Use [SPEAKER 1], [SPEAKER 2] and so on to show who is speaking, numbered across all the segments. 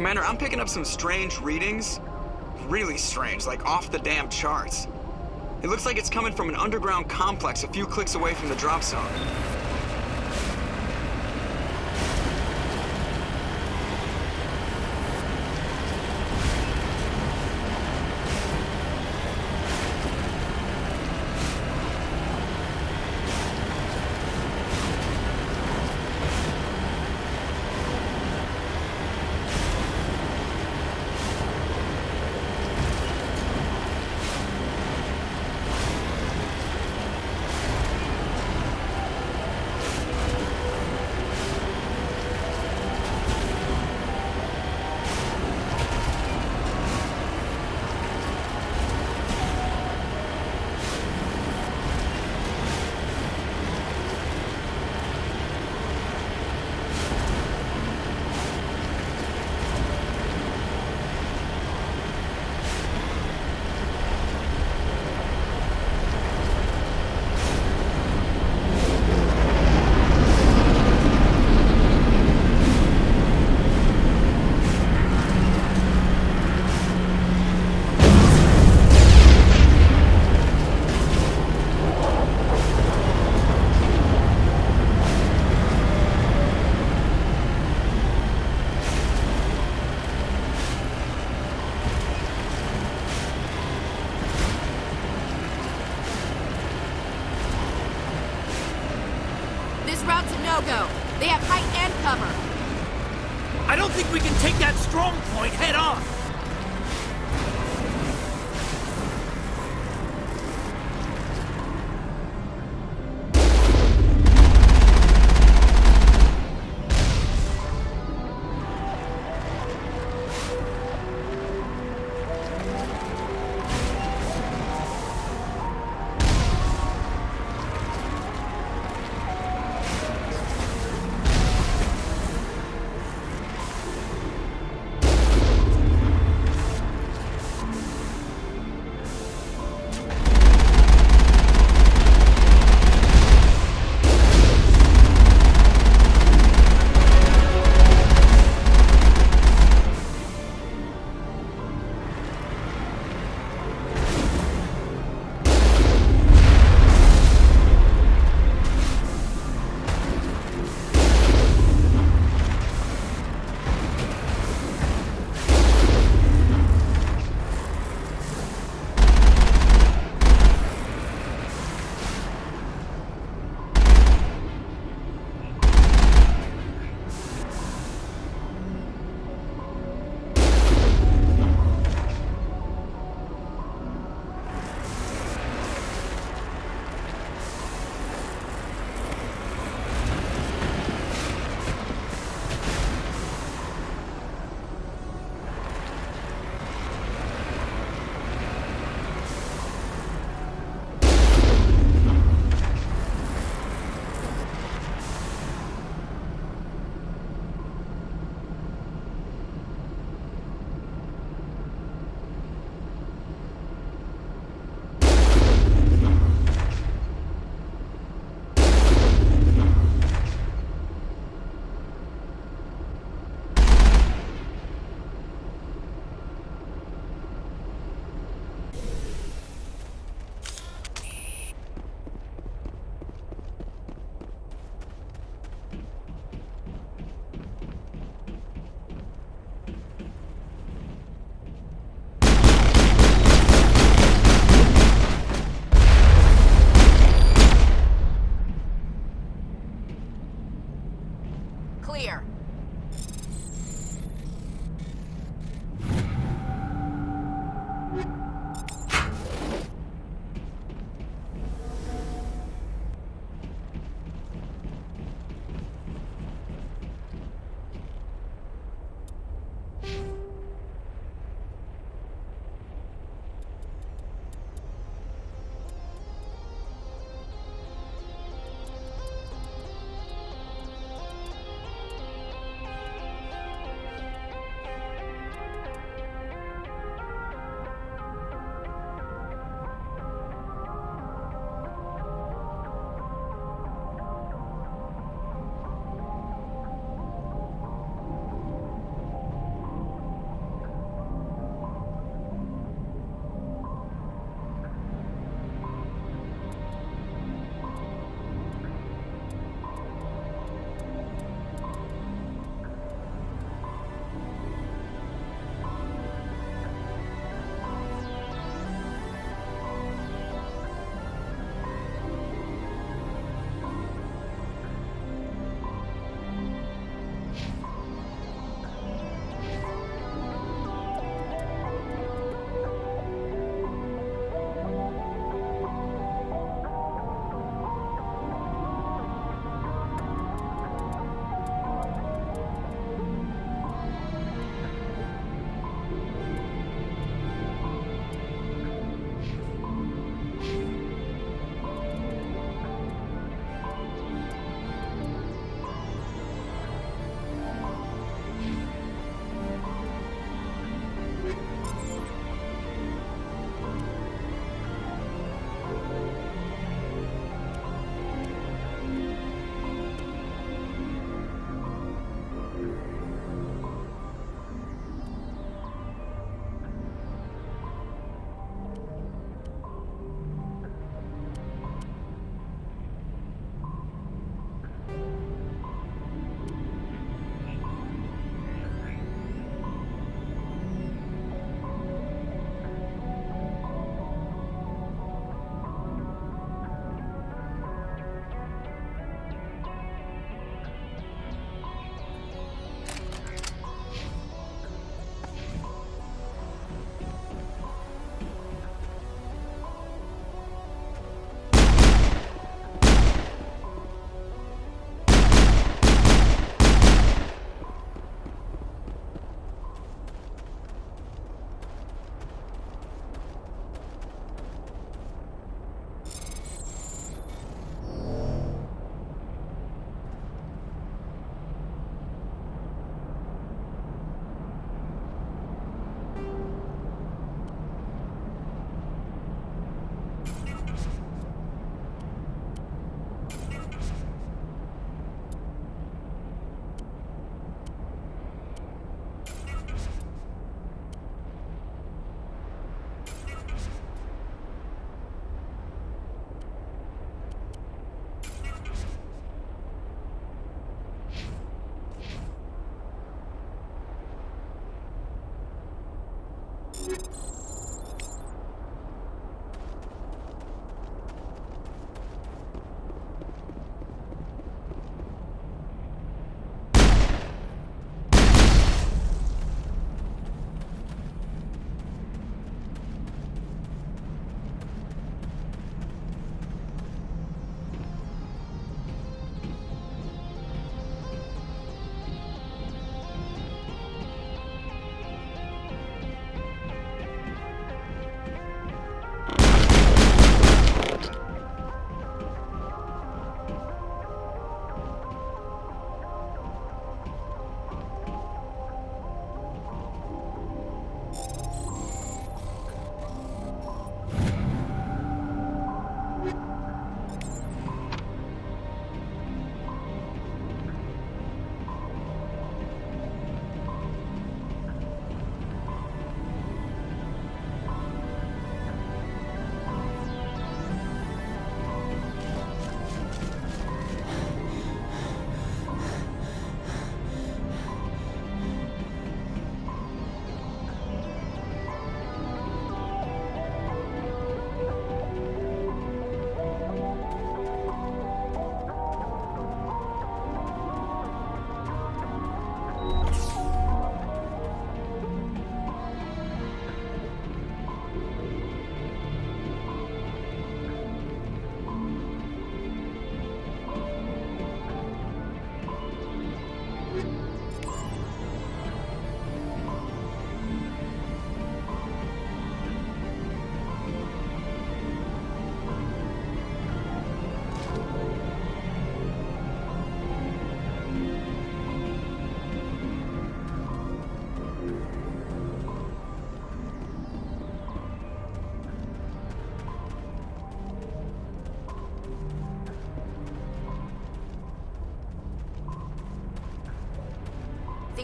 [SPEAKER 1] Commander, I'm picking up some strange readings. Really strange, like off the damn charts. It looks like it's coming from an underground complex a few clicks away from the drop zone.
[SPEAKER 2] no-go. They have height and cover.
[SPEAKER 3] I don't think we can take that strong point head on.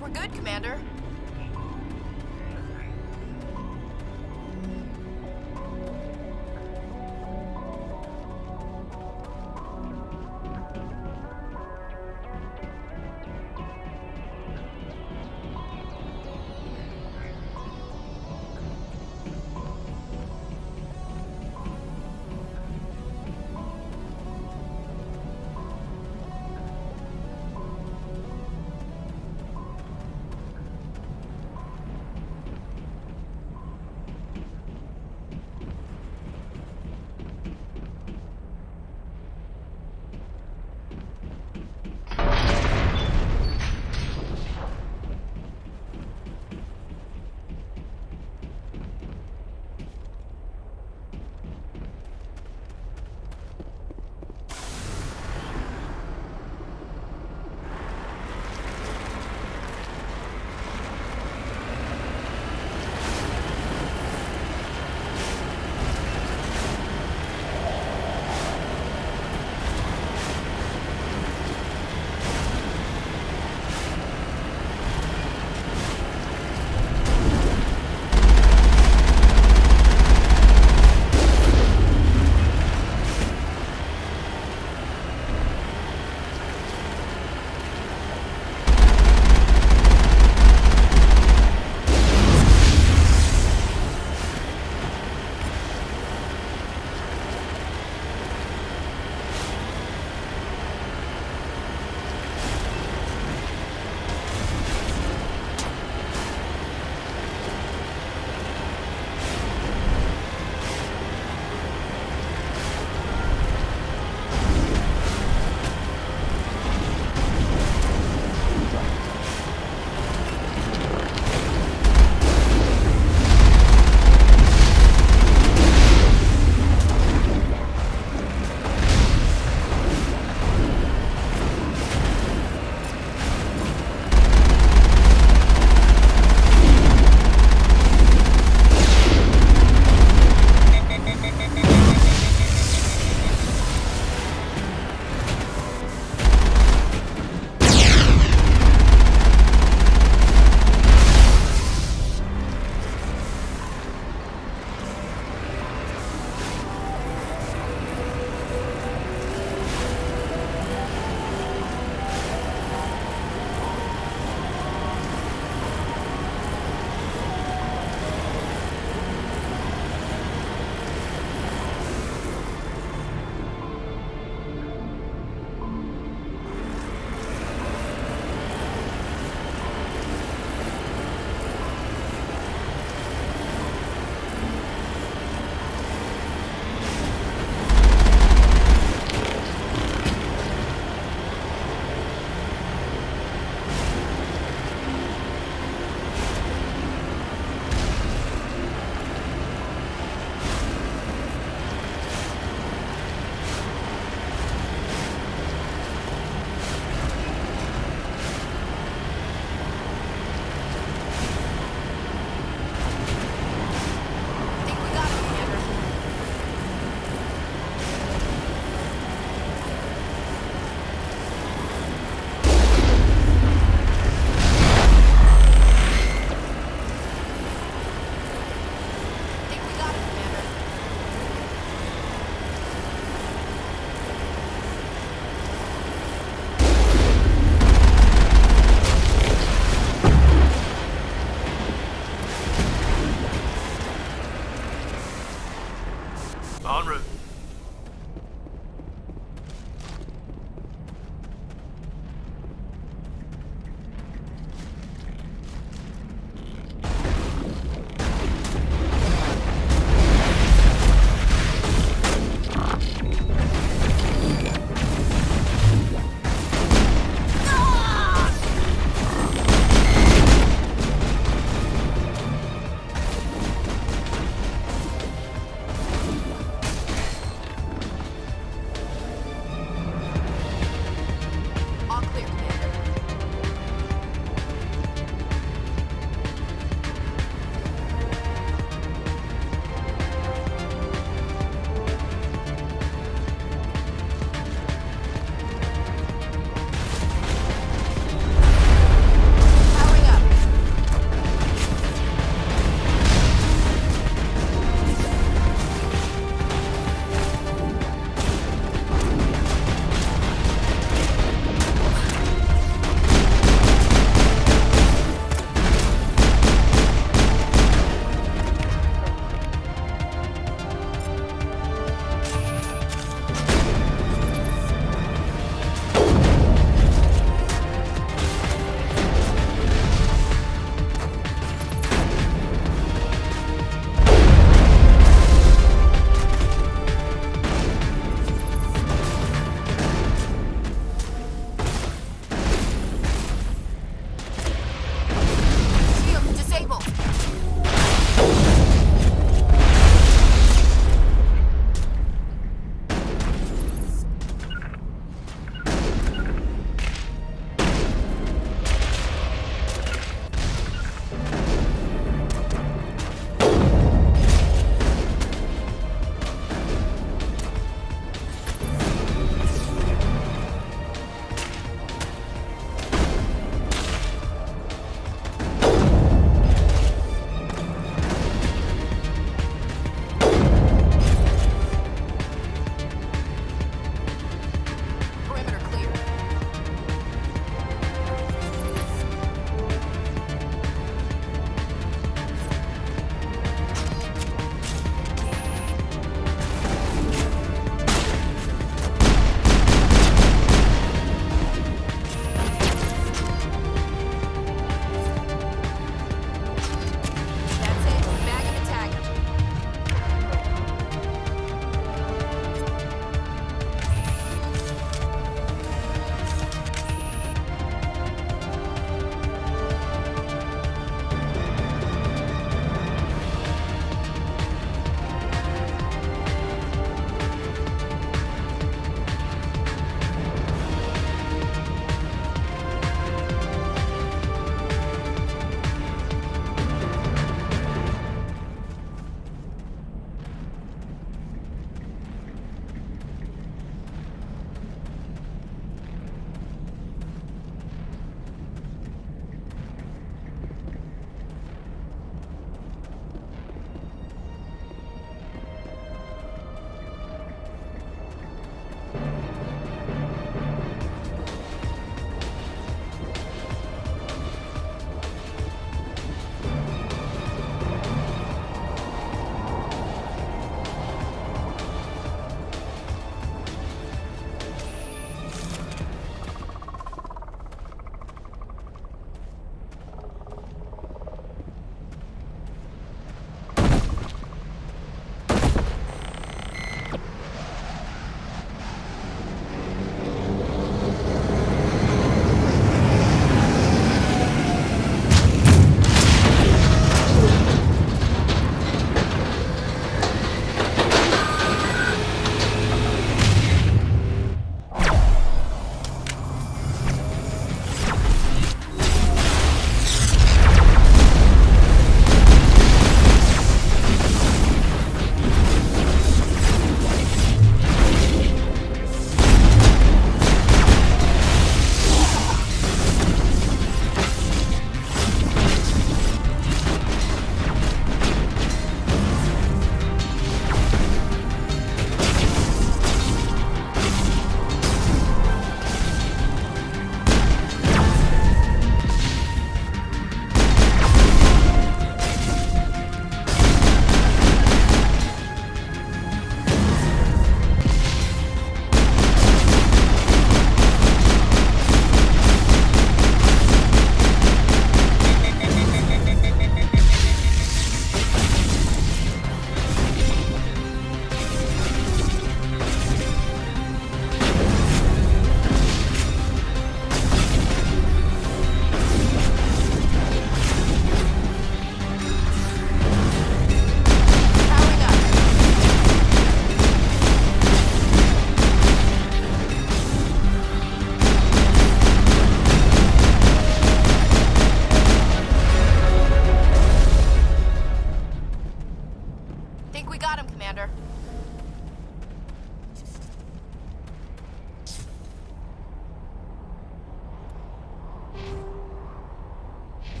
[SPEAKER 2] think we're good, Commander.
[SPEAKER 3] En route.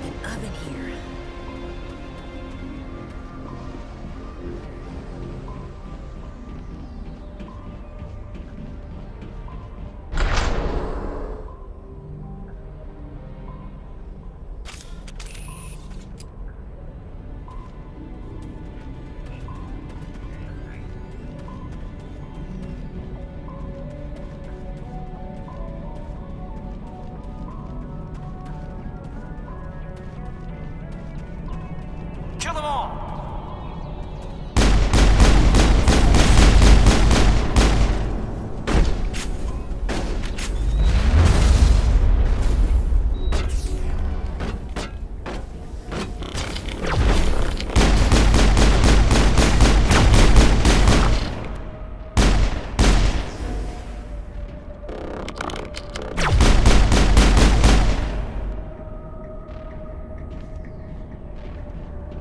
[SPEAKER 2] An oven here.
[SPEAKER 3] Kill them all!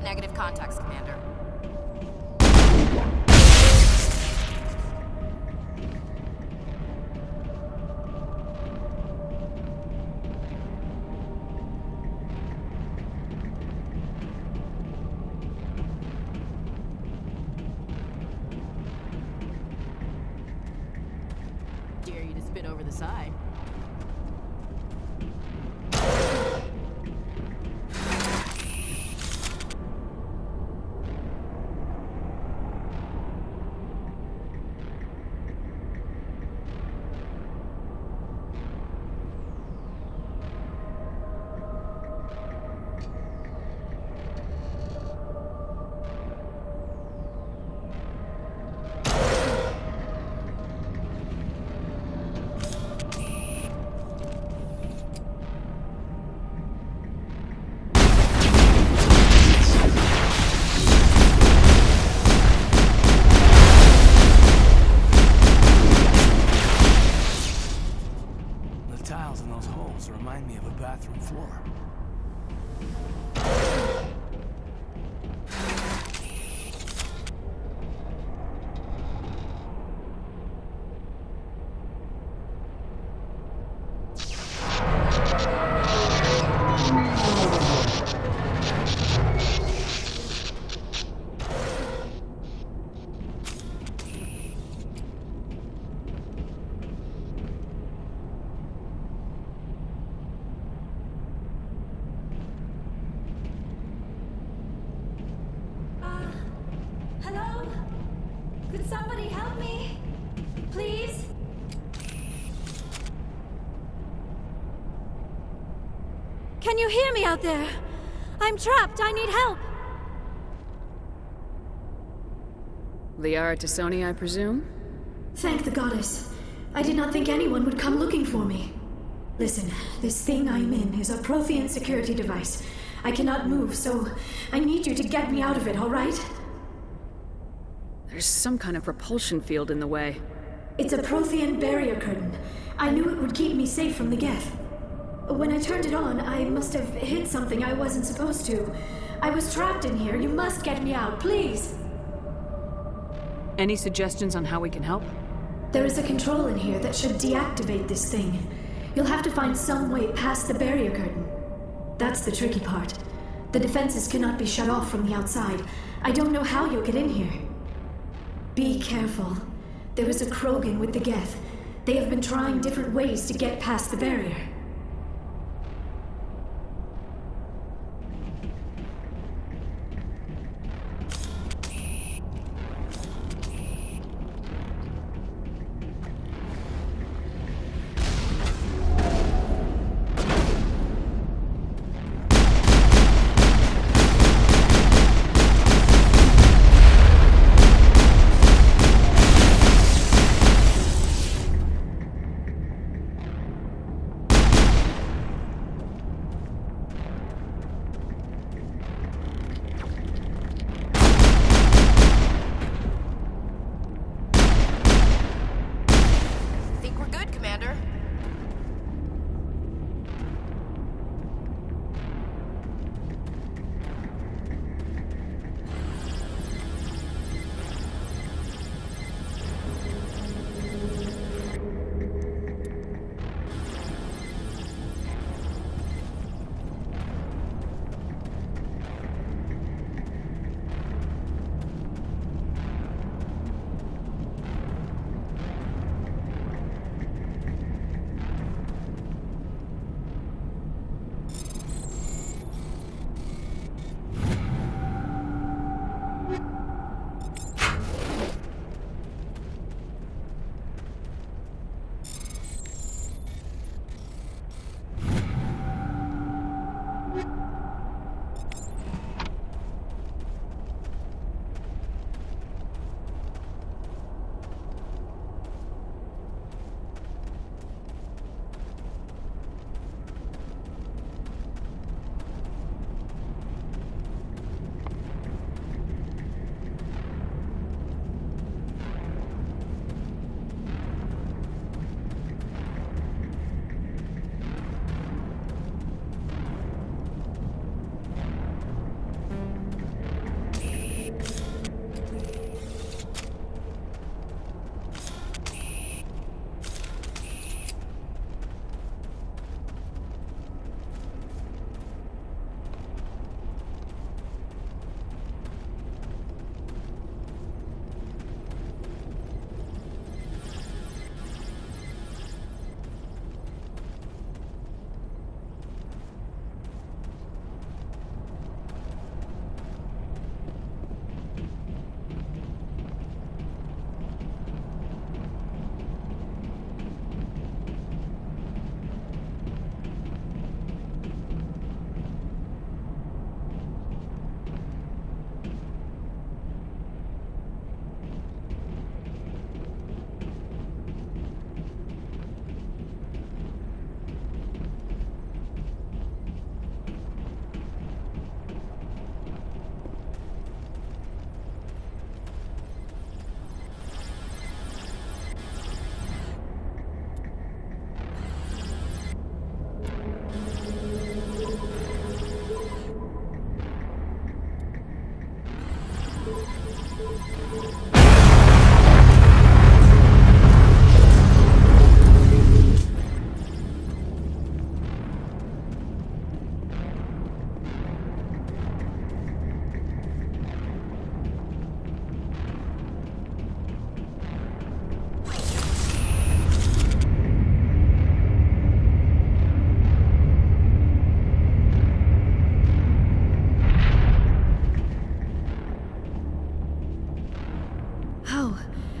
[SPEAKER 2] Negative contacts, Commander. Dare you to spin over the side.
[SPEAKER 3] Tiles in those holes remind me of a bathroom floor.
[SPEAKER 4] Hello? Could somebody help me? Please? Can you hear me out there? I'm trapped. I need help.
[SPEAKER 5] Liara Tassoni, I presume?
[SPEAKER 4] Thank the goddess. I did not think anyone would come looking for me. Listen, this thing I'm in is a Prothean security device. I cannot move, so I need you to get me out of it, all right?
[SPEAKER 5] There's some kind of propulsion field in the way.
[SPEAKER 4] It's a Prothean barrier curtain. I knew it would keep me safe from the Geth. When I turned it on, I must have hit something I wasn't supposed to. I was trapped in here. You must get me out, please.
[SPEAKER 5] Any suggestions on how we can help?
[SPEAKER 4] There is a control in here that should deactivate this thing. You'll have to find some way past the barrier curtain. That's the tricky part. The defenses cannot be shut off from the outside. I don't know how you'll get in here. Be careful. There is a Krogan with the Geth. They have been trying different ways to get past the barrier.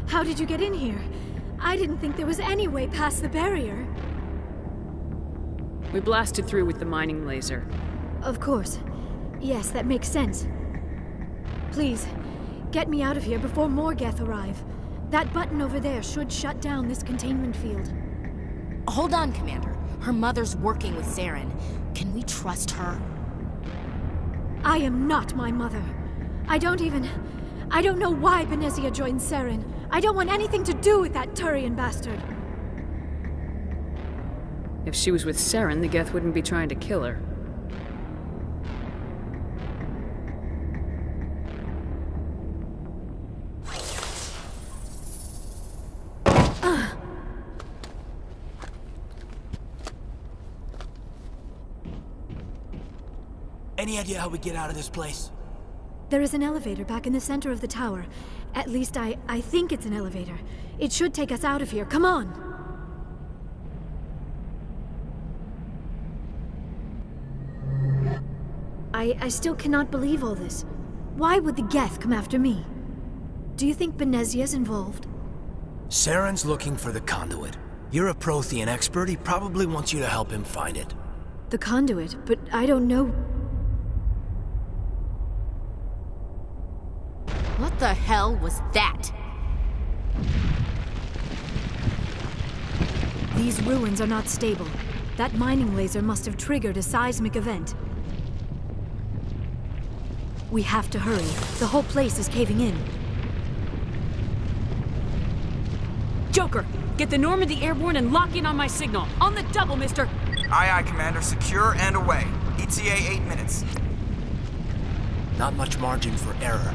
[SPEAKER 4] How did you get in here? I didn't think there was any way past the barrier.
[SPEAKER 5] We blasted through with the mining laser.
[SPEAKER 4] Of course. Yes, that makes sense. Please, get me out of here before more Geth arrive. That button over there should shut down this containment field.
[SPEAKER 2] Hold on, Commander. Her mother's working with Saren. Can we trust her?
[SPEAKER 4] I am not my mother. I don't know why Benezia joined Saren. I don't want anything to do with that Turian bastard.
[SPEAKER 5] If she was with Saren, the Geth wouldn't be trying to kill her.
[SPEAKER 3] Any idea how we get out of this place?
[SPEAKER 4] There is an elevator back in the center of the tower. At least I think it's an elevator. It should take us out of here. Come on! I still cannot believe all this. Why would the Geth come after me? Do you think Benezia's involved?
[SPEAKER 3] Saren's looking for the conduit. You're a Prothean expert. He probably wants you to help him find it.
[SPEAKER 4] The conduit, but I don't know.
[SPEAKER 2] What the hell was that?
[SPEAKER 4] These ruins are not stable. That mining laser must have triggered a seismic event. We have to hurry. The whole place is caving in.
[SPEAKER 5] Joker, get the Normandy airborne and lock in on my signal. On the double, mister!
[SPEAKER 1] Aye, aye, Commander. Secure and away. ETA 8 minutes.
[SPEAKER 3] Not much margin for error.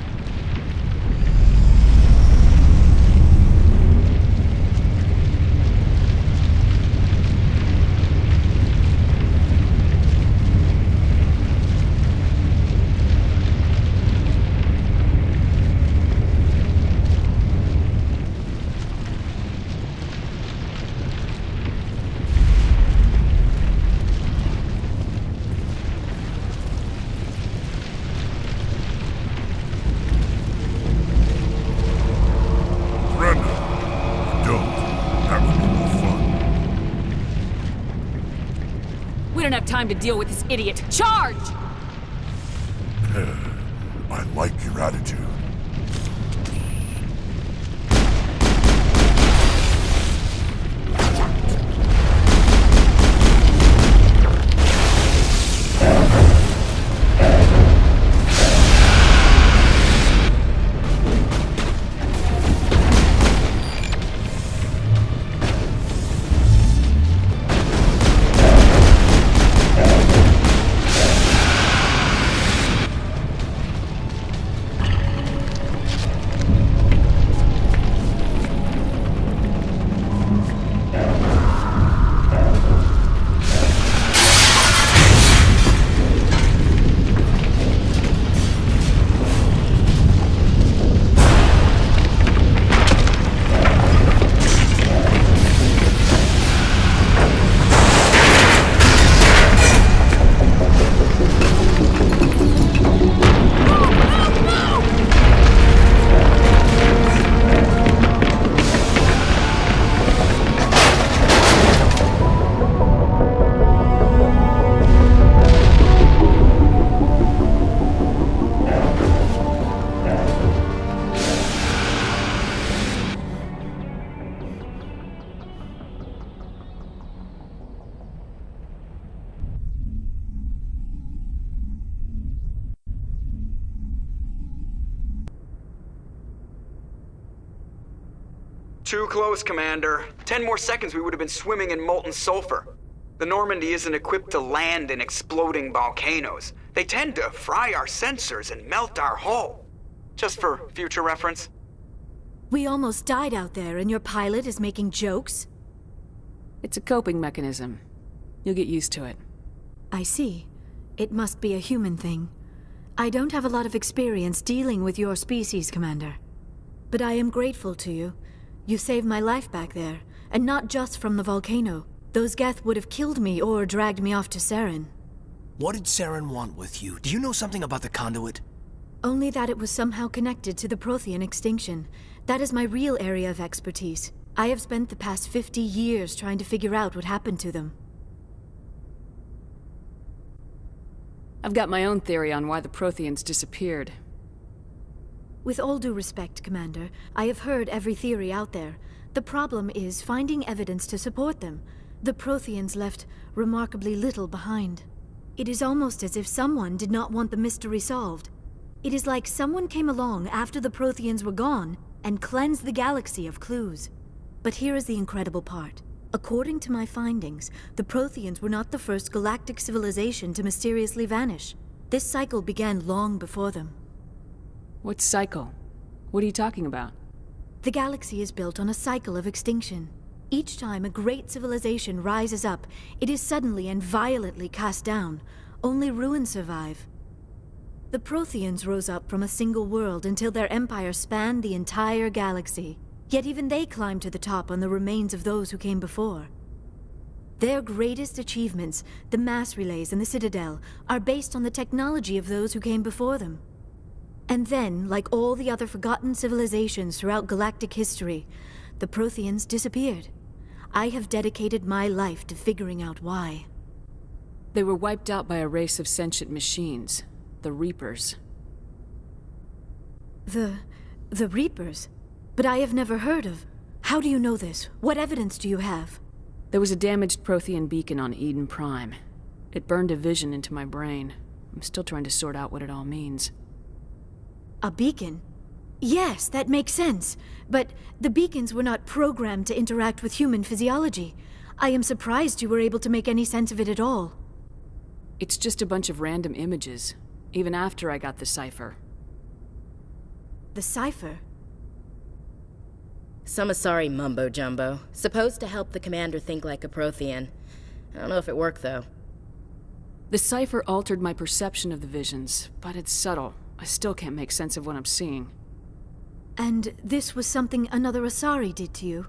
[SPEAKER 5] We don't have time to deal with this idiot. Charge!
[SPEAKER 6] I like your attitude.
[SPEAKER 1] Too close, Commander. 10 more seconds we would have been swimming in molten sulfur. The Normandy isn't equipped to land in exploding volcanoes. They tend to fry our sensors and melt our hull. Just for future reference.
[SPEAKER 4] We almost died out there, and your pilot is making jokes?
[SPEAKER 5] It's a coping mechanism. You'll get used to it.
[SPEAKER 4] I see. It must be a human thing. I don't have a lot of experience dealing with your species, Commander. But I am grateful to you. You saved my life back there, and not just from the volcano. Those Geth would have killed me or dragged me off to Saren.
[SPEAKER 3] What did Saren want with you? Do you know something about the conduit?
[SPEAKER 4] Only that it was somehow connected to the Prothean extinction. That is my real area of expertise. I have spent the past 50 years trying to figure out what happened to them.
[SPEAKER 5] I've got my own theory on why the Protheans disappeared.
[SPEAKER 4] With all due respect, Commander, I have heard every theory out there. The problem is finding evidence to support them. The Protheans left remarkably little behind. It is almost as if someone did not want the mystery solved. It is like someone came along after the Protheans were gone and cleansed the galaxy of clues. But here is the incredible part. According to my findings, the Protheans were not the first galactic civilization to mysteriously vanish. This cycle began long before them.
[SPEAKER 5] What cycle? What are you talking about?
[SPEAKER 4] The galaxy is built on a cycle of extinction. Each time a great civilization rises up, it is suddenly and violently cast down. Only ruins survive. The Protheans rose up from a single world until their empire spanned the entire galaxy. Yet even they climbed to the top on the remains of those who came before. Their greatest achievements, the mass relays and the Citadel, are based on the technology of those who came before them. And then, like all the other forgotten civilizations throughout galactic history, the Protheans disappeared. I have dedicated my life to figuring out why.
[SPEAKER 5] They were wiped out by a race of sentient machines, the Reapers.
[SPEAKER 4] The Reapers? But I have never heard of. How do you know this? What evidence do you have?
[SPEAKER 5] There was a damaged Prothean beacon on Eden Prime. It burned a vision into my brain. I'm still trying to sort out what it all means.
[SPEAKER 4] A beacon? Yes, that makes sense. But the beacons were not programmed to interact with human physiology. I am surprised you were able to make any sense of it at all.
[SPEAKER 5] It's just a bunch of random images, even after I got the cipher.
[SPEAKER 4] The cipher?
[SPEAKER 7] Some Asari mumbo-jumbo, supposed to help the commander think like a Prothean. I don't know if it worked, though.
[SPEAKER 5] The cipher altered my perception of the visions, but it's subtle. I still can't make sense of what I'm seeing.
[SPEAKER 4] And this was something another Asari did to you?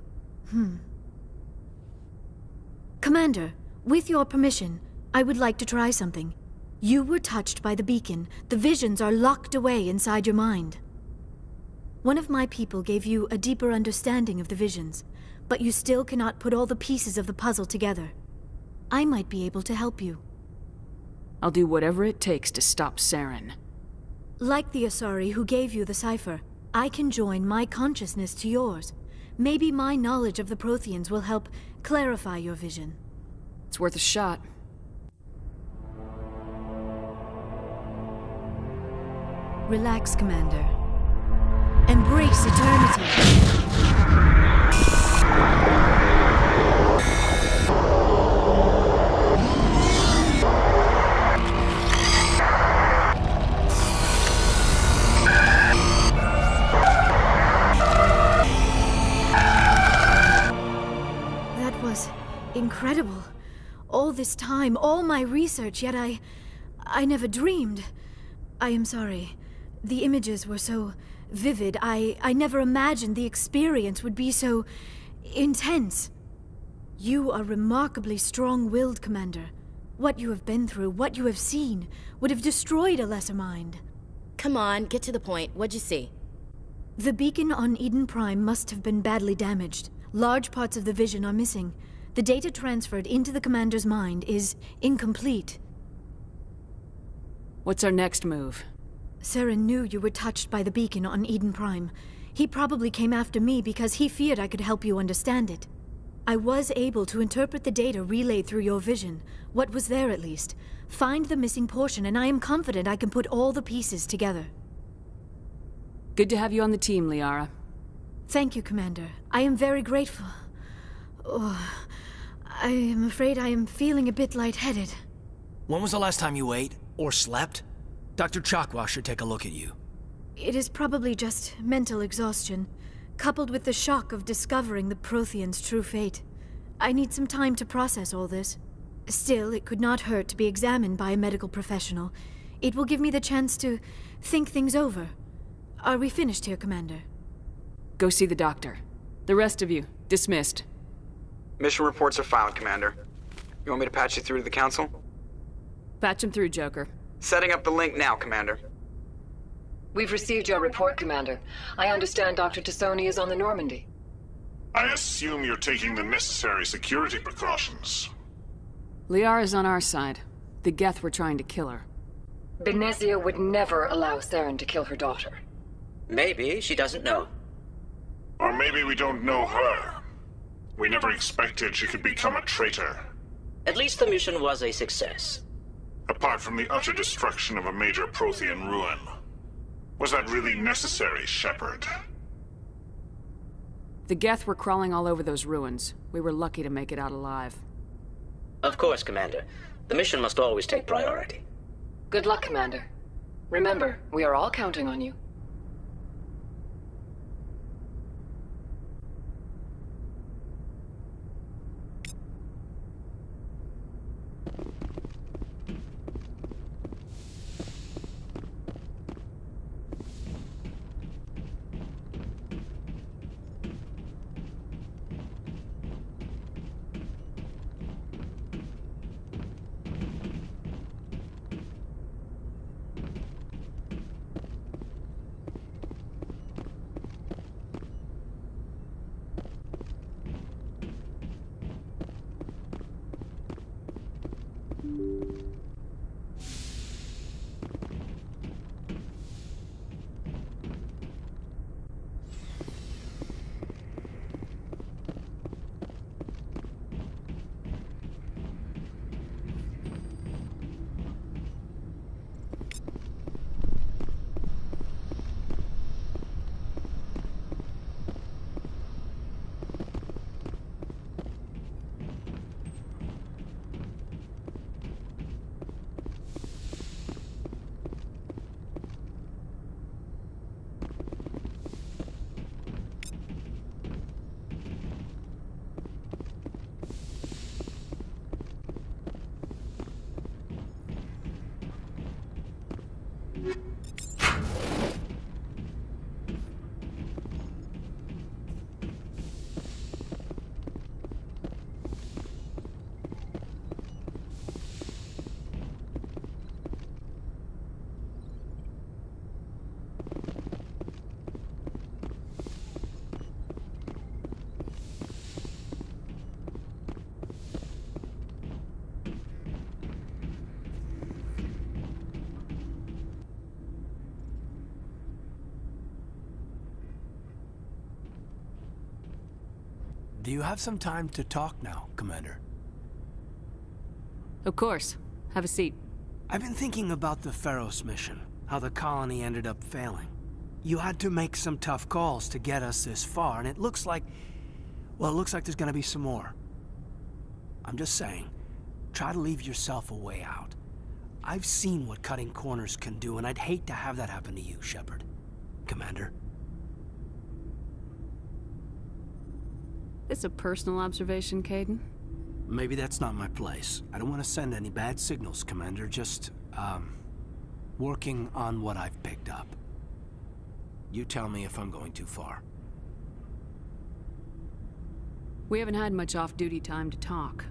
[SPEAKER 4] Commander, with your permission, I would like to try something. You were touched by the beacon. The visions are locked away inside your mind. One of my people gave you a deeper understanding of the visions, but you still cannot put all the pieces of the puzzle together. I might be able to help you.
[SPEAKER 5] I'll do whatever it takes to stop Saren.
[SPEAKER 4] Like the Asari who gave you the cipher, I can join my consciousness to yours. Maybe my knowledge of the Protheans will help clarify your vision.
[SPEAKER 5] It's worth a shot.
[SPEAKER 4] Relax, Commander. Embrace eternity. That was incredible. All this time, all my research, yet I never dreamed. I am sorry. The images were so vivid. I never imagined the experience would be so intense. You are remarkably strong-willed, Commander. What you have been through, what you have seen, would have destroyed a lesser mind.
[SPEAKER 7] Come on, get to the point. What'd you see?
[SPEAKER 4] The beacon on Eden Prime must have been badly damaged. Large parts of the vision are missing. The data transferred into the Commander's mind is incomplete.
[SPEAKER 5] What's our next move?
[SPEAKER 4] Saren knew you were touched by the beacon on Eden Prime. He probably came after me because he feared I could help you understand it. I was able to interpret the data relayed through your vision, what was there at least, find the missing portion, and I am confident I can put all the pieces together.
[SPEAKER 5] Good to have you on the team, Liara.
[SPEAKER 4] Thank you, Commander. I am very grateful. Oh, I am afraid I am feeling a bit lightheaded.
[SPEAKER 3] When was the last time you ate? Or slept? Dr. Chakwa should take a look at you.
[SPEAKER 4] It is probably just mental exhaustion, coupled with the shock of discovering the Prothean's true fate. I need some time to process all this. Still, it could not hurt to be examined by a medical professional. It will give me the chance to think things over. Are we finished here, Commander?
[SPEAKER 5] Go see the doctor. The rest of you, dismissed.
[SPEAKER 1] Mission reports are filed, Commander. You want me to patch you through to the Council?
[SPEAKER 5] Patch him through, Joker.
[SPEAKER 1] Setting up the link now, Commander.
[SPEAKER 8] We've received your report, Commander. I understand Dr. Tassoni is on the Normandy.
[SPEAKER 6] I assume you're taking the necessary security precautions.
[SPEAKER 5] Liara's on our side. The Geth were trying to kill her.
[SPEAKER 8] Benezia would never allow Saren to kill her daughter.
[SPEAKER 9] Maybe she doesn't know.
[SPEAKER 6] Or maybe we don't know her. We never expected she could become a traitor.
[SPEAKER 9] At least the mission was a success.
[SPEAKER 6] Apart from the utter destruction of a major Prothean ruin. Was that really necessary, Shephard?
[SPEAKER 5] The Geth were crawling all over those ruins. We were lucky to make it out alive.
[SPEAKER 9] Of course, Commander. The mission must always take priority.
[SPEAKER 8] Good luck, Commander. Remember, we are all counting on you.
[SPEAKER 3] Do you have some time to talk now, Commander?
[SPEAKER 5] Of course. Have a seat.
[SPEAKER 3] I've been thinking about the Pharos mission, how the colony ended up failing. You had to make some tough calls to get us this far, and it looks like... well, it looks like there's gonna be some more. I'm just saying, try to leave yourself a way out. I've seen what cutting corners can do, and I'd hate to have that happen to you, Shephard. Commander.
[SPEAKER 5] This a personal observation, Caden?
[SPEAKER 3] Maybe that's not my place. I don't want to send any bad signals, Commander. Just, working on what I've picked up. You tell me if I'm going too far.
[SPEAKER 5] We haven't had much off-duty time to talk.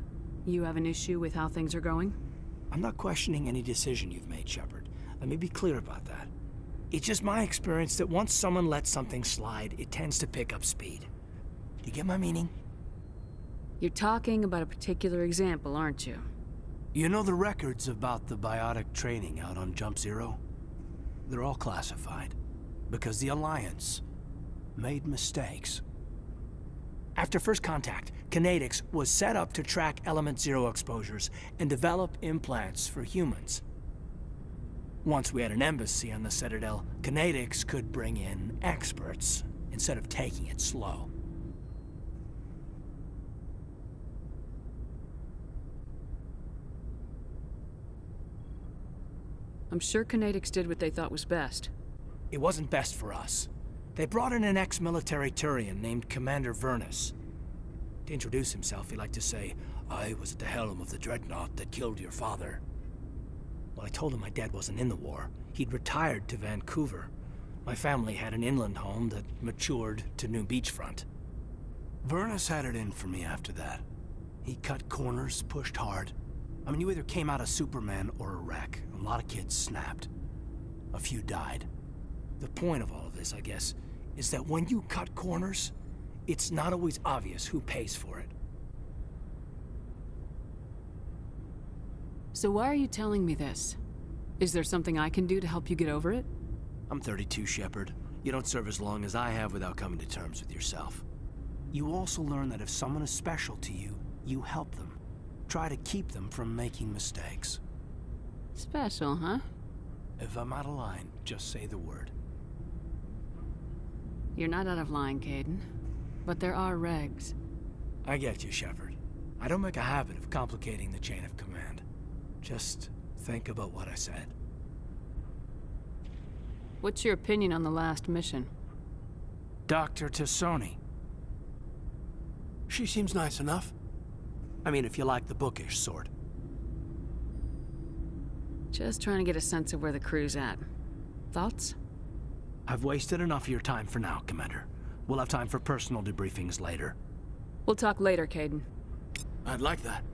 [SPEAKER 5] You have an issue with how things are going?
[SPEAKER 3] I'm not questioning any decision you've made, Shephard. Let me be clear about that. It's just my experience that once someone lets something slide, it tends to pick up speed. Do you get my meaning?
[SPEAKER 5] You're talking about a particular example, aren't you?
[SPEAKER 3] You know the records about the biotic training out on Jump Zero? They're all classified, because the Alliance made mistakes. After first contact, Kinetics was set up to track Element Zero exposures and develop implants for humans. Once we had an embassy on the Citadel, Kinetics could bring in experts, instead of taking it slow.
[SPEAKER 5] I'm sure Kinetics did what they thought was best.
[SPEAKER 3] It wasn't best for us. They brought in an ex-military Turian named Commander Vernus. To introduce himself, he liked to say, "I was at the helm of the dreadnought that killed your father." Well, I told him my dad wasn't in the war. He'd retired to Vancouver. My family had an inland home that matured to new beachfront. Vernus had it in for me after that. He cut corners, pushed hard. I mean, you either came out a Superman or a wreck. A lot of kids snapped. A few died. The point of all of this, I guess, is that when you cut corners, it's not always obvious who pays for it.
[SPEAKER 5] So why are you telling me this? Is there something I can do to help you get over it?
[SPEAKER 3] I'm 32, Shephard. You don't serve as long as I have without coming to terms with yourself. You also learn that if someone is special to you, you help them. Try to keep them from making mistakes.
[SPEAKER 5] Special, huh?
[SPEAKER 3] If I'm out of line, just say the word.
[SPEAKER 5] You're not out of line, Caden. But there are regs.
[SPEAKER 3] I get you, Shephard. I don't make a habit of complicating the chain of command. Just think about what I said.
[SPEAKER 5] What's your opinion on the last mission?
[SPEAKER 3] Dr. Tassoni. She seems nice enough. I mean, if you like the bookish sort.
[SPEAKER 5] Just trying to get a sense of where the crew's at. Thoughts?
[SPEAKER 3] I've wasted enough of your time for now, Commander. We'll have time for personal debriefings later.
[SPEAKER 5] We'll talk later, Caden.
[SPEAKER 3] I'd like that.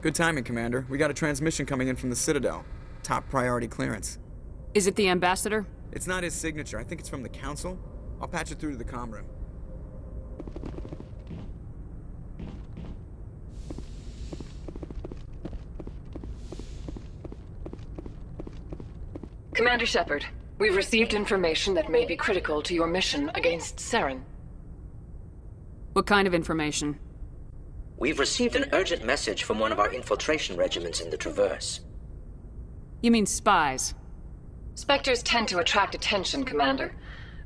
[SPEAKER 1] Good timing, Commander. We got a transmission coming in from the Citadel. Top priority clearance.
[SPEAKER 5] Is it the ambassador?
[SPEAKER 1] It's not his signature. I think it's from the Council. I'll patch it through to the comm room.
[SPEAKER 8] Commander Shephard, we've received information that may be critical to your mission against Saren.
[SPEAKER 5] What kind of information?
[SPEAKER 9] We've received an urgent message from one of our infiltration regiments in the Traverse.
[SPEAKER 5] You mean spies?
[SPEAKER 8] Spectres tend to attract attention, Commander,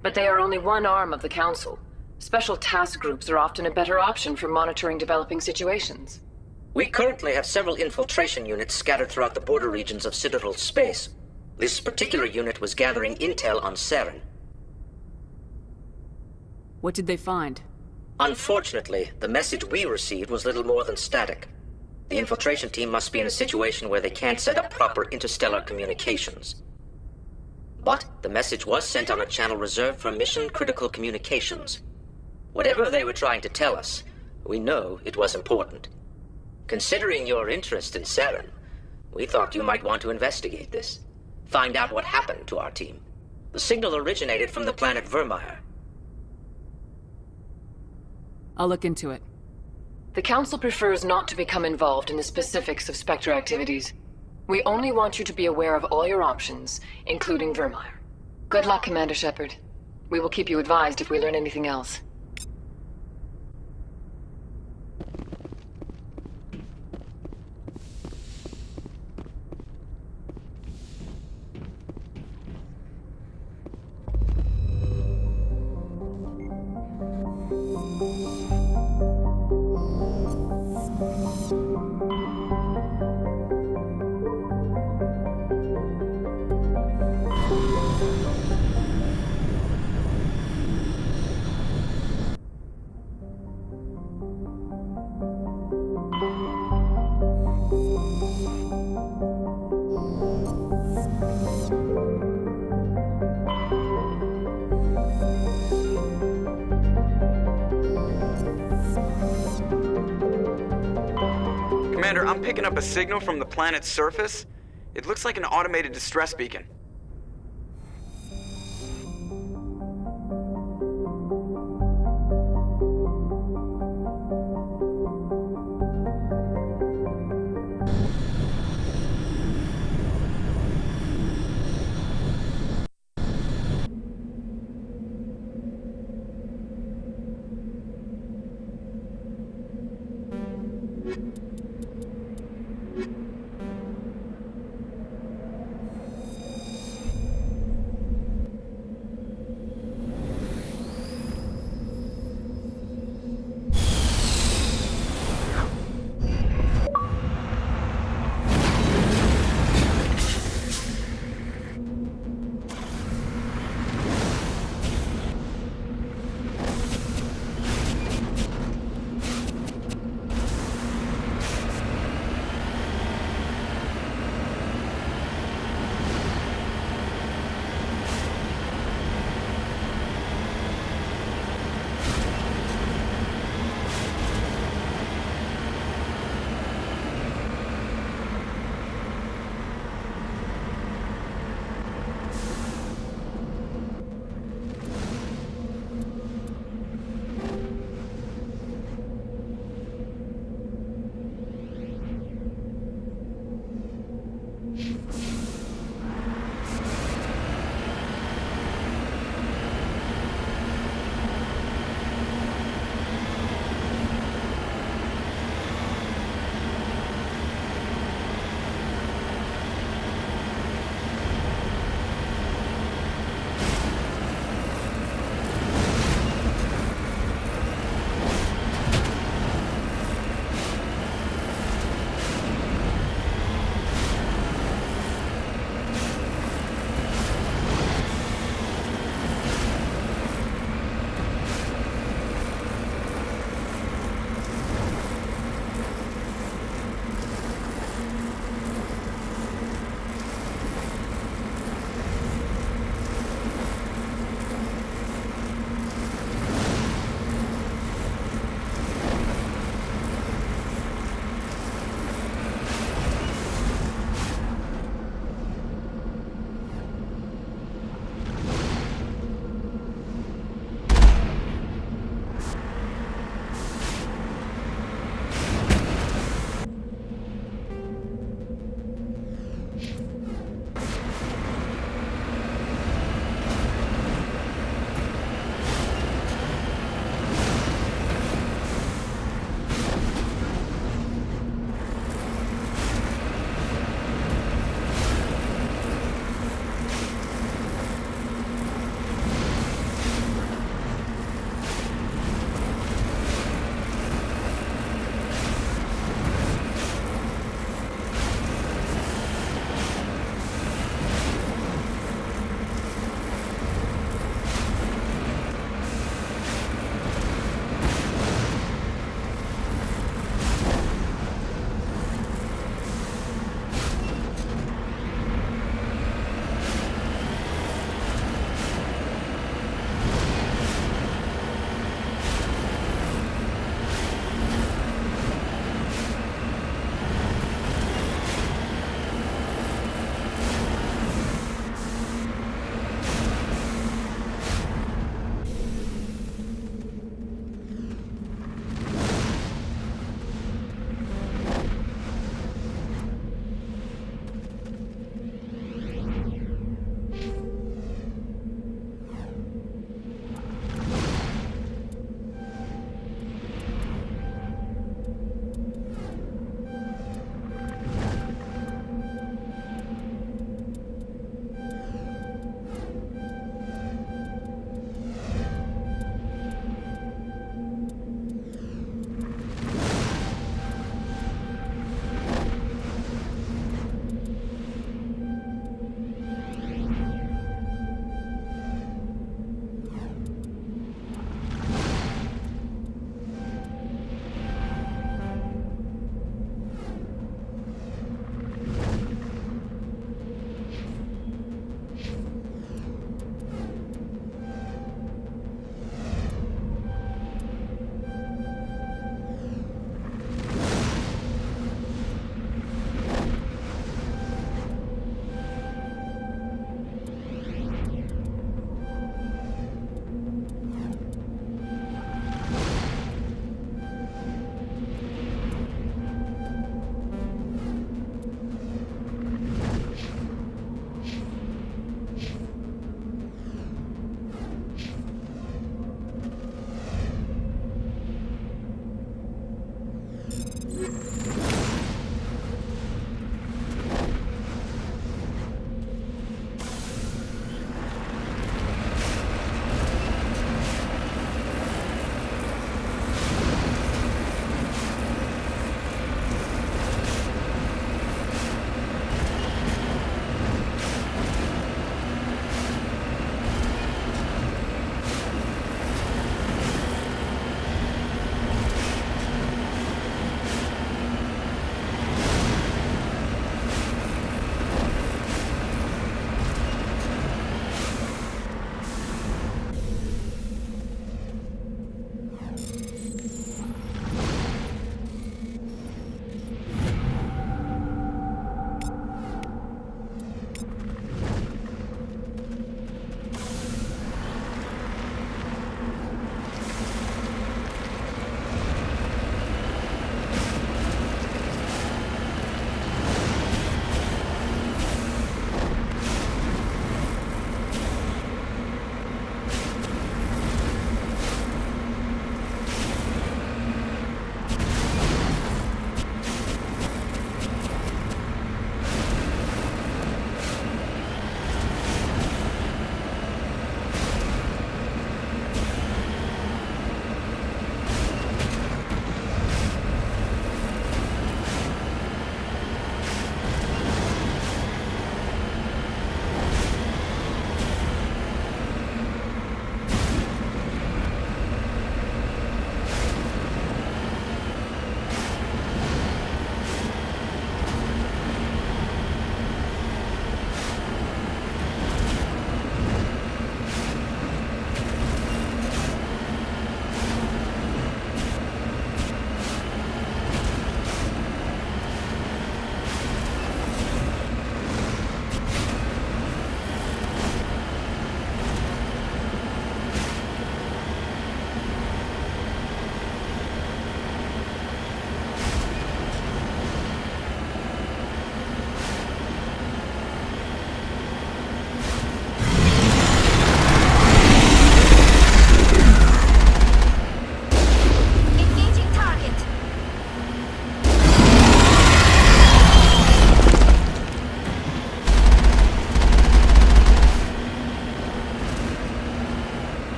[SPEAKER 8] but they are only one arm of the Council. Special task groups are often a better option for monitoring developing situations.
[SPEAKER 9] We currently have several infiltration units scattered throughout the border regions of Citadel space. This particular unit was gathering intel on Saren.
[SPEAKER 5] What did they find?
[SPEAKER 9] Unfortunately, the message we received was little more than static. The infiltration team must be in a situation where they can't set up proper interstellar communications. But the message was sent on a channel reserved for mission-critical communications. Whatever they were trying to tell us, we know it was important. Considering your interest in Saren, we thought you might want to investigate this. Find out what happened to our team. The signal originated from the planet Vermeer.
[SPEAKER 5] I'll look into it.
[SPEAKER 8] The Council prefers not to become involved in the specifics of Spectre activities. We only want you to be aware of all your options, including Vermeer. Good luck, Commander Shephard. We will keep you advised if we learn anything else.
[SPEAKER 1] Commander, I'm picking up a signal from the planet's surface. It looks like an automated distress beacon.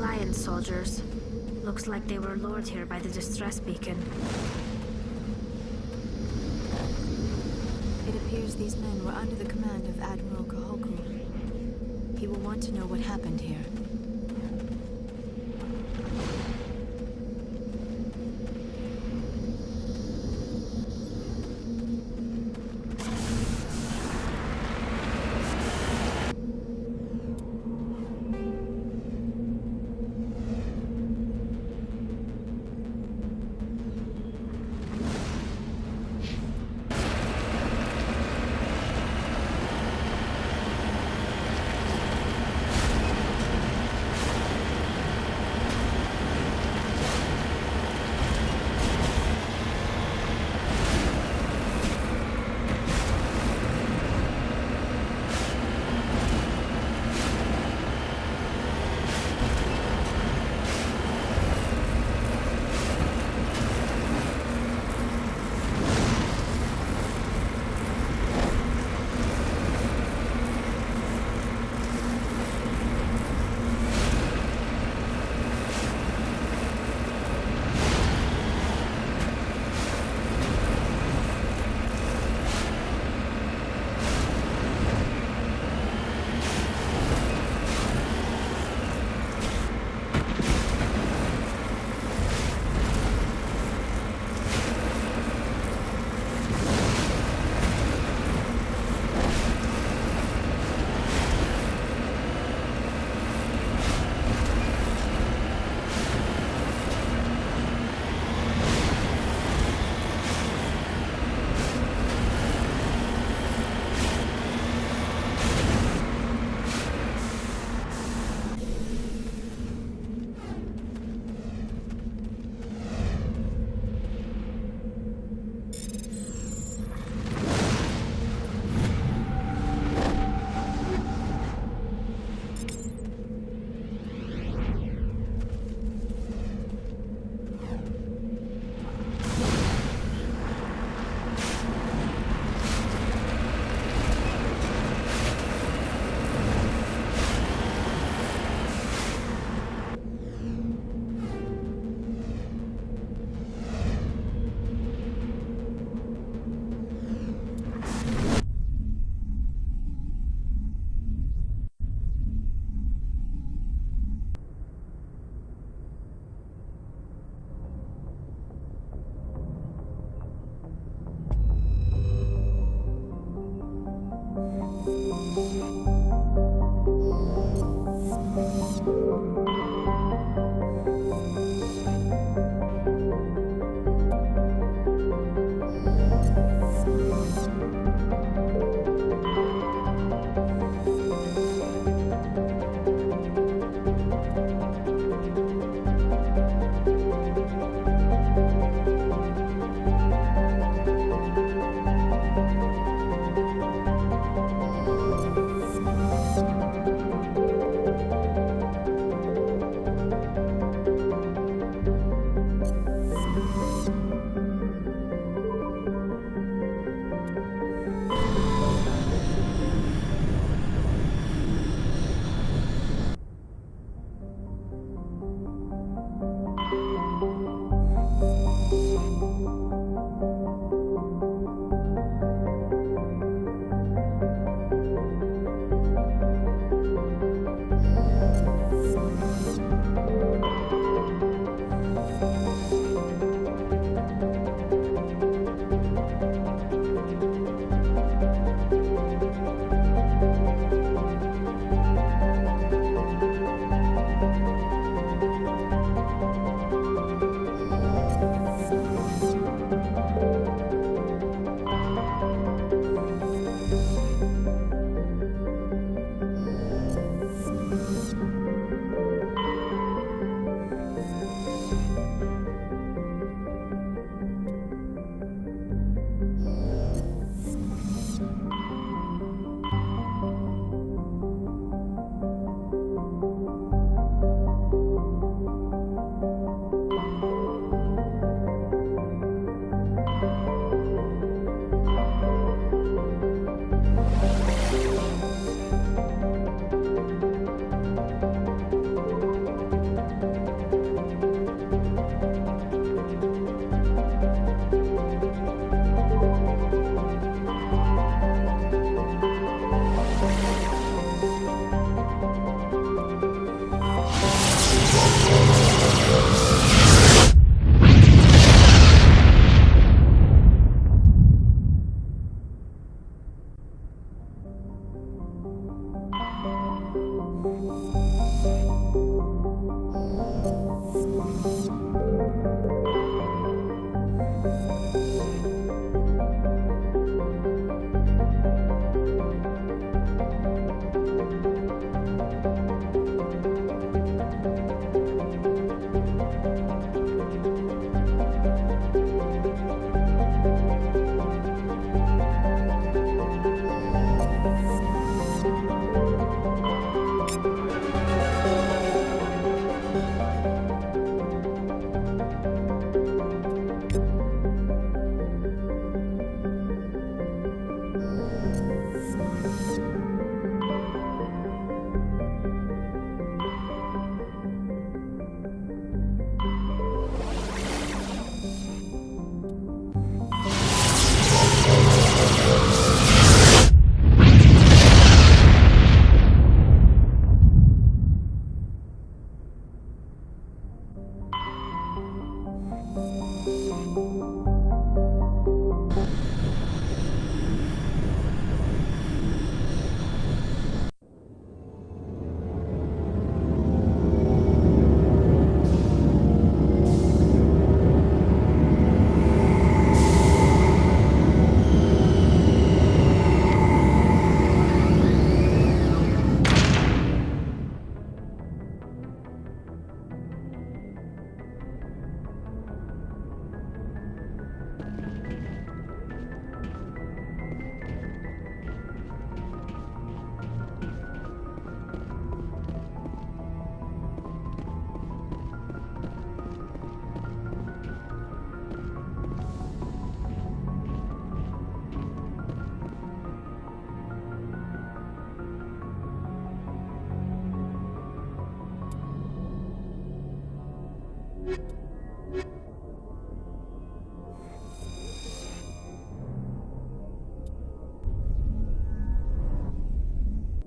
[SPEAKER 4] Alliance soldiers. Looks like they were lured here by the distress beacon.
[SPEAKER 2] It appears these men were under the command of Admiral Kahokru. He will want to know what happened here.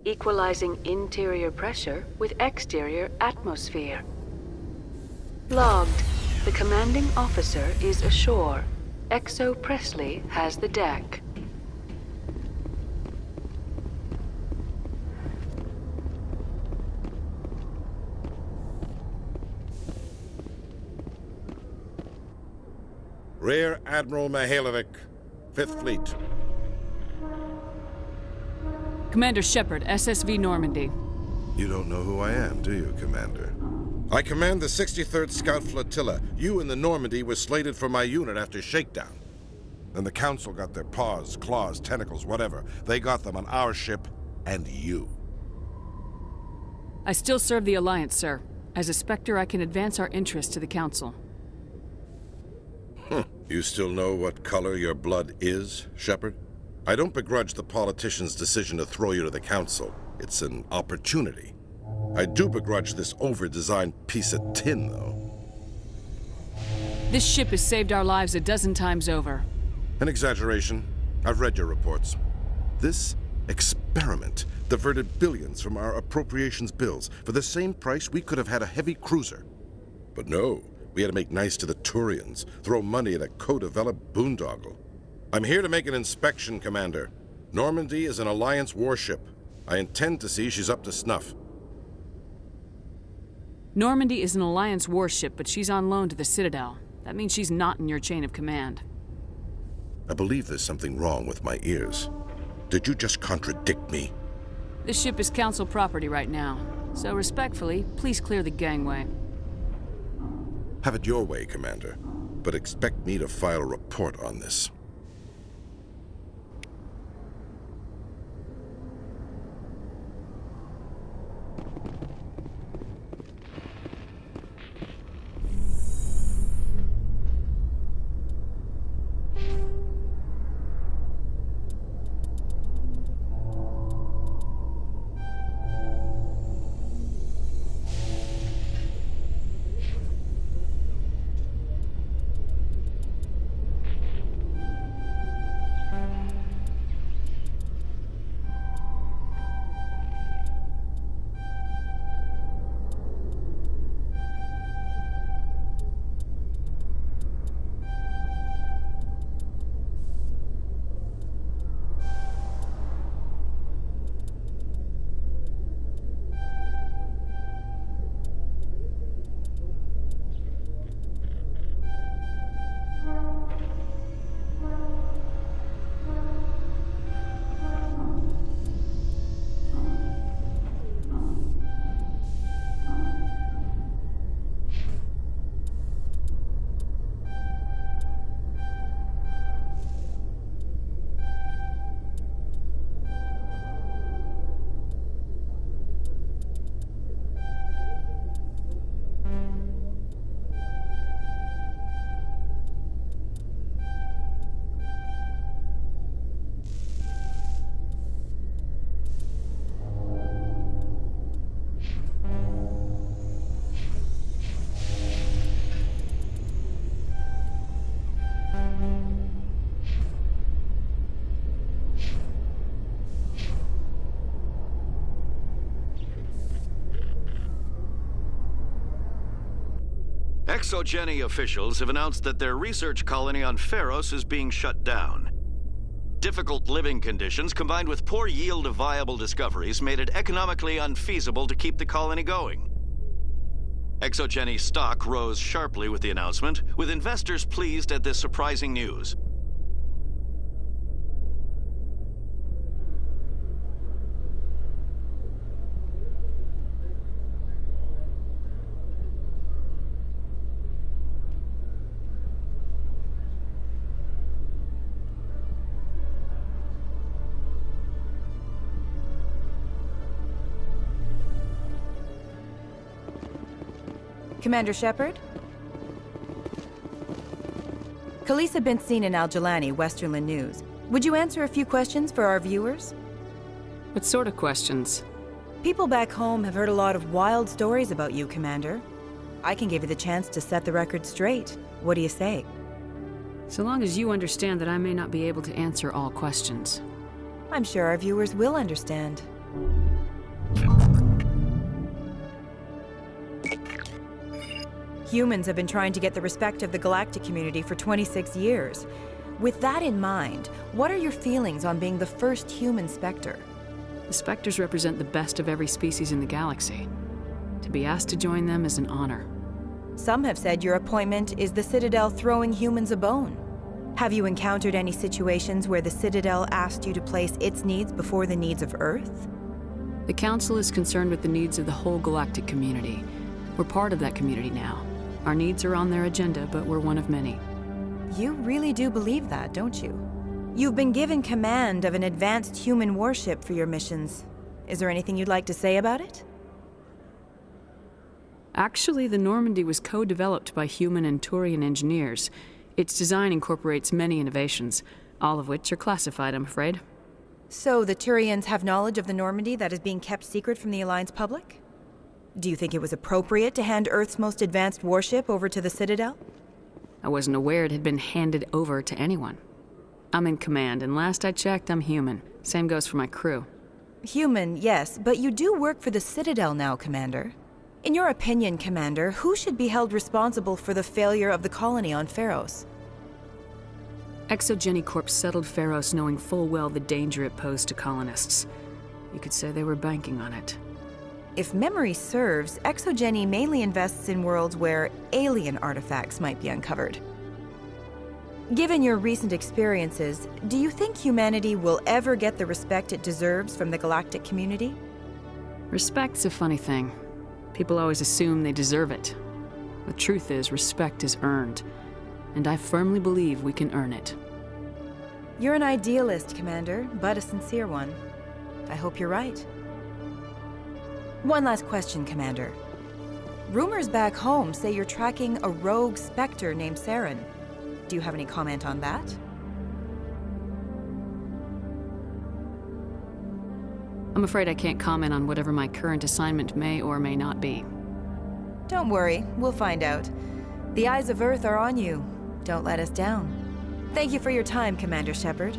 [SPEAKER 5] equalizing interior pressure with exterior atmosphere. Logged. The commanding officer is ashore. Exo Presley has the deck.
[SPEAKER 10] Rear Admiral Mihailovic, 5th Fleet.
[SPEAKER 5] Commander Shephard, SSV Normandy.
[SPEAKER 10] You don't know who I am, do you, Commander? I command the 63rd Scout Flotilla. You and the Normandy were slated for my unit after shakedown. Then the Council got their paws, claws, tentacles, whatever. They got them on our ship, and you.
[SPEAKER 5] I still serve the Alliance, sir. As a Spectre, I can advance our interests to the Council.
[SPEAKER 10] You still know what color your blood is, Shephard? I don't begrudge the politician's decision to throw you to the Council. It's an opportunity. I do begrudge this over-designed piece of tin, though.
[SPEAKER 5] This ship has saved our lives a dozen times over.
[SPEAKER 10] An exaggeration. I've read your reports. This experiment diverted billions from our appropriations bills. For the same price, we could have had a heavy cruiser. But no, we had to make nice to the Turians, throw money at a co-developed boondoggle. I'm here to make an inspection, Commander. Normandy is an Alliance warship. I intend to see she's up to snuff.
[SPEAKER 5] Normandy is an Alliance warship, but she's on loan to the Citadel. That means she's not in your chain of command.
[SPEAKER 10] I believe there's something wrong with my ears. Did you just contradict me?
[SPEAKER 5] This ship is Council property right now, so respectfully, please clear the gangway.
[SPEAKER 10] Have it your way, Commander, but expect me to file a report on this.
[SPEAKER 11] Exogeny officials have announced that their research colony on Pharos is being shut down. Difficult living conditions combined with poor yield of viable discoveries made it economically unfeasible to keep the colony going. Exogeny stock rose sharply with the announcement, with investors pleased at this surprising news.
[SPEAKER 12] Commander Shephard? Khaleesa been seen in Al-Jalani, Westerland News. Would you answer a few questions for our viewers?
[SPEAKER 5] What sort of questions?
[SPEAKER 12] People back home have heard a lot of wild stories about you, Commander. I can give you the chance to set the record straight. What do you say?
[SPEAKER 5] So long as you understand that I may not be able to answer all questions.
[SPEAKER 12] I'm sure our viewers will understand. Humans have been trying to get the respect of the galactic community for 26 years. With that in mind, what are your feelings on being the first human Spectre?
[SPEAKER 13] The Spectres represent the best of every species in the galaxy. To be asked to join them is an honor.
[SPEAKER 12] Some have said your appointment is the Citadel throwing humans a bone. Have you encountered any situations where the Citadel asked you to place its needs before the needs of Earth?
[SPEAKER 13] The Council is concerned with the needs of the whole galactic community. We're part of that community now. Our needs are on their agenda, but we're one of many.
[SPEAKER 12] You really do believe that, don't you? You've been given command of an advanced human warship for your missions. Is there anything you'd like to say about it?
[SPEAKER 13] Actually, the Normandy was co-developed by human and Turian engineers. Its design incorporates many innovations, all of which are classified, I'm afraid.
[SPEAKER 12] So the Turians have knowledge of the Normandy that is being kept secret from the Alliance public? Do you think it was appropriate to hand Earth's most advanced warship over to the Citadel?
[SPEAKER 13] I wasn't aware it had been handed over to anyone. I'm in command, and last I checked, I'm human. Same goes for my crew.
[SPEAKER 12] Human, yes, but you do work for the Citadel now, Commander. In your opinion, Commander, who should be held responsible for the failure of the colony on Pharos?
[SPEAKER 13] Exogeny Corp settled Pharos knowing full well the danger it posed to colonists. You could say they were banking on it.
[SPEAKER 12] If memory serves, Exogeny mainly invests in worlds where alien artifacts might be uncovered. Given your recent experiences, do you think humanity will ever get the respect it deserves from the galactic community?
[SPEAKER 13] Respect's a funny thing. People always assume they deserve it. The truth is, respect is earned, and I firmly believe we can earn it.
[SPEAKER 12] You're an idealist, Commander, but a sincere one. I hope you're right. One last question, Commander. Rumors back home say you're tracking a rogue Spectre named Saren. Do you have any comment on that?
[SPEAKER 13] I'm afraid I can't comment on whatever my current assignment may or may not be.
[SPEAKER 12] Don't worry, we'll find out. The eyes of Earth are on you. Don't let us down. Thank you for your time, Commander Shephard.